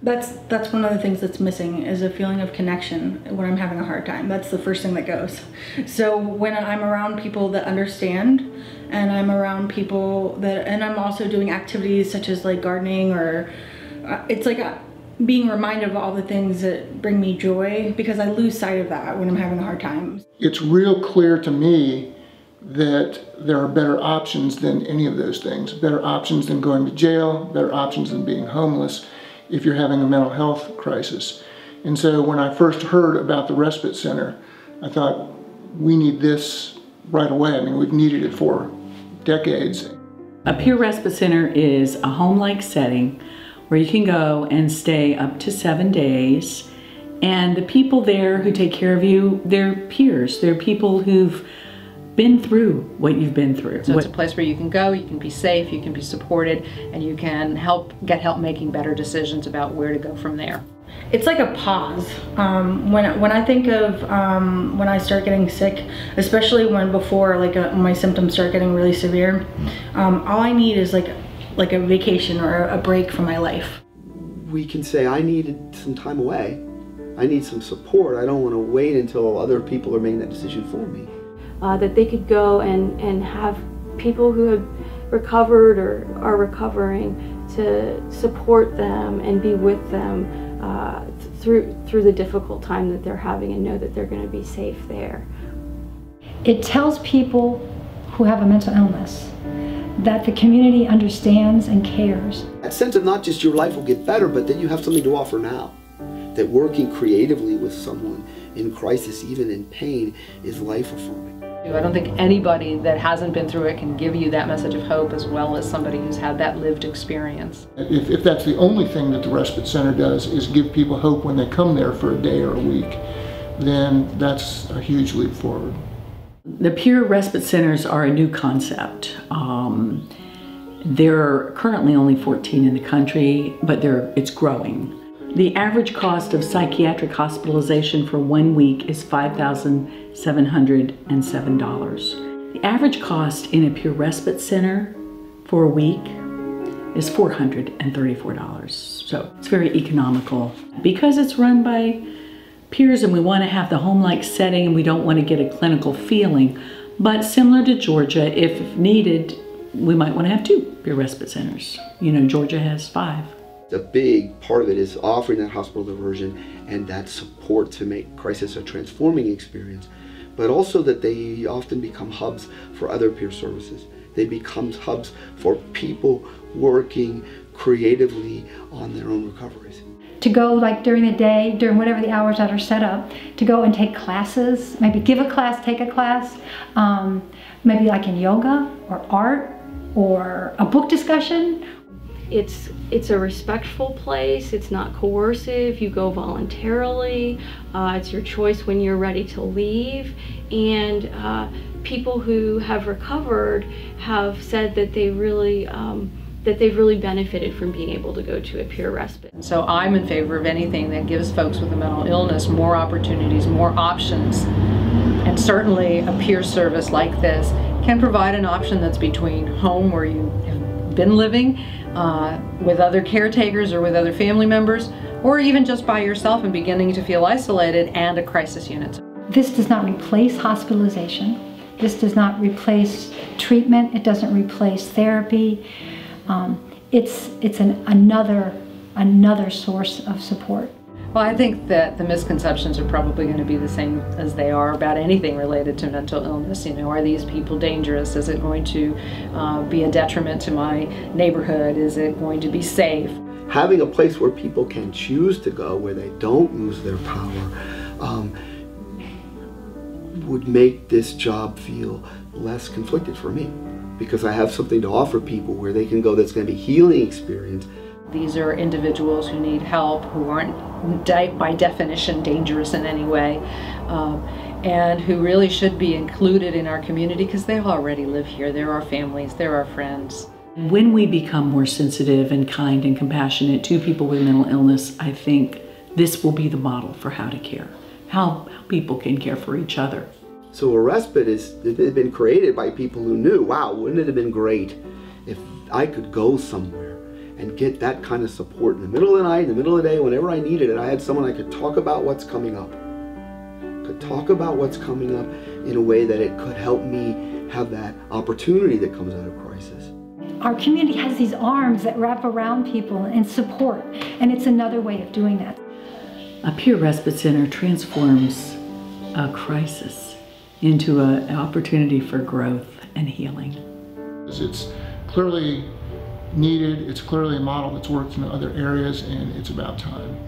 That's one of the things that's missing, is a feeling of connection when I'm having a hard time. That's the first thing that goes. So when I'm around people that understand, and I'm around people that, and I'm also doing activities such as like gardening, or it's like being reminded of all the things that bring me joy, because I lose sight of that when I'm having a hard time. It's real clear to me that there are better options than any of those things. Better options than going to jail, better options than being homeless if you're having a mental health crisis. And so when I first heard about the Respite Center, I thought, we need this right away. I mean, we've needed it for decades. A Peer Respite Center is a home-like setting where you can go and stay up to 7 days. And the people there who take care of you, they're peers. They're people who've been through what you've been through. So it's a place where you can go, you can be safe, you can be supported, and you can get help making better decisions about where to go from there. It's like a pause. When I think of when I start getting sick, especially before my symptoms start getting really severe, all I need is like a vacation or a break from my life. We can say, I needed some time away. I need some support. I don't want to wait until other people are making that decision for me. That they could go and have people who have recovered or are recovering to support them and be with them through the difficult time that they're having, and know that they're going to be safe there. It tells people who have a mental illness that the community understands and cares. That sense of not just your life will get better, but that you have something to offer now. That working creatively with someone in crisis, even in pain, is life-affirming. I don't think anybody that hasn't been through it can give you that message of hope as well as somebody who's had that lived experience. If that's the only thing that the Respite Center does is give people hope when they come there for a day or a week, then that's a huge leap forward. The Peer Respite Centers are a new concept. There are currently only 14 in the country, but it's growing. The average cost of psychiatric hospitalization for 1 week is $5,707. The average cost in a Peer Respite Center for a week is $434. So it's very economical. Because it's run by peers and we want to have the home-like setting and we don't want to get a clinical feeling, but similar to Georgia, if needed, we might want to have 2 Peer Respite Centers. You know, Georgia has 5. A big part of it is offering that hospital diversion and that support to make crisis a transforming experience, but also that they often become hubs for other peer services. They become hubs for people working creatively on their own recoveries. To go like during the day, during whatever the hours that are set up, to go and take classes, maybe give a class, take a class, maybe like in yoga or art or a book discussion. It's a respectful place. It's not coercive. You go voluntarily. It's your choice when you're ready to leave. And people who have recovered have said that they've really benefited from being able to go to a peer respite. So I'm in favor of anything that gives folks with a mental illness more opportunities, more options, and certainly a peer service like this can provide an option that's between home, where you have been living with other caretakers or with other family members, or even just by yourself and beginning to feel isolated, and a crisis unit. This does not replace hospitalization. This does not replace treatment. It doesn't replace therapy. It's another source of support. Well, I think that the misconceptions are probably going to be the same as they are about anything related to mental illness. You know, are these people dangerous? Is it going to be a detriment to my neighborhood? Is it going to be safe? Having a place where people can choose to go, where they don't lose their power, would make this job feel less conflicted for me, because I have something to offer people where they can go that's going to be a healing experience. These are individuals who need help, who aren't by definition dangerous in any way, and who really should be included in our community because they already live here. They're our families, they're our friends. When we become more sensitive and kind and compassionate to people with mental illness, I think this will be the model for how to care, how people can care for each other. So a respite has been created by people who knew, wow, wouldn't it have been great if I could go somewhere and get that kind of support in the middle of the night, in the middle of the day, whenever I needed it. I had someone I could talk about what's coming up. In a way that it could help me have that opportunity that comes out of crisis. Our community has these arms that wrap around people and support, and it's another way of doing that. A Peer Respite Center transforms a crisis into an opportunity for growth and healing. It's clearly needed, it's clearly a model that's worked in other areas, and it's about time.